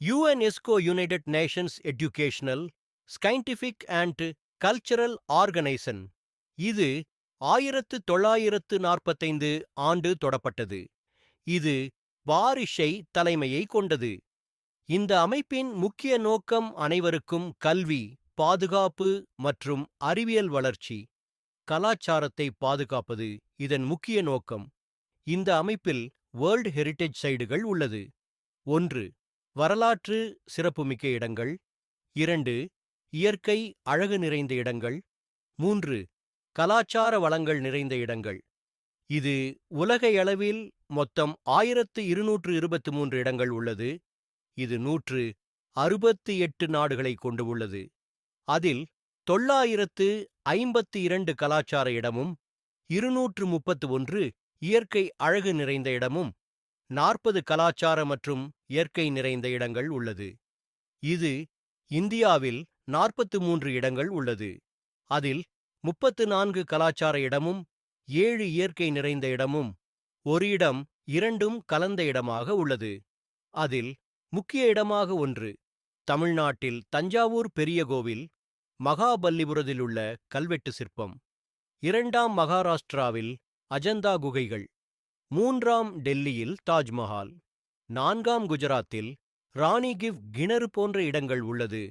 UNESCO United Nations educational, scientific and cultural organisation இது 1945 ஆண்டு தொடப்பட்டது. இது பாரிஷை தலைமையை கொண்டது. இந்த அமைப்பின் முக்கிய நோக்கம் அனைவருக்கும் கல்வி, பாதுகாப்பு மற்றும் அறிவியல் வளர்ச்சி, கலாச்சாரத்தை பாதுகாப்பது இதன் முக்கிய நோக்கம். இந்த அமைப்பில் வேர்ல்ட் ஹெரிடேஜ் சைட்டுகள் உள்ளது. 1. வரலாற்று சிறப்புமிக்க இடங்கள். 2. இயற்கை அழகு நிறைந்த இடங்கள். 3. கலாச்சார வளங்கள் நிறைந்த இடங்கள். இது உலகையளவில் மொத்தம் 1223 இடங்கள் உள்ளது. இது 168 நாடுகளை கொண்டு உள்ளது. அதில் 952 கலாச்சார இடமும், 231 இயற்கை அழகு நிறைந்த இடமும், 40 கலாச்சார மற்றும் இயற்கை நிறைந்த இடங்கள் உள்ளது. இது இந்தியாவில் 43 இடங்கள் உள்ளது. அதில் 34 கலாச்சார இடமும், 7 இயற்கை நிறைந்த இடமும், ஒரு இடம் இரண்டும் கலந்த இடமாக உள்ளது. அதில் முக்கிய இடமாக 1 தமிழ்நாட்டில் தஞ்சாவூர் பெரிய கோவில், மகாபல்லிபுரத்திலுள்ள கல்வெட்டு சிற்பம். 2 மகாராஷ்டிராவில் அஜந்தா குகைகள். 3 டெல்லியில் தாஜ்மஹால். 4 குஜராத்தில் ராணி கிவ் கிணறு போன்ற இடங்கள் உள்ளது.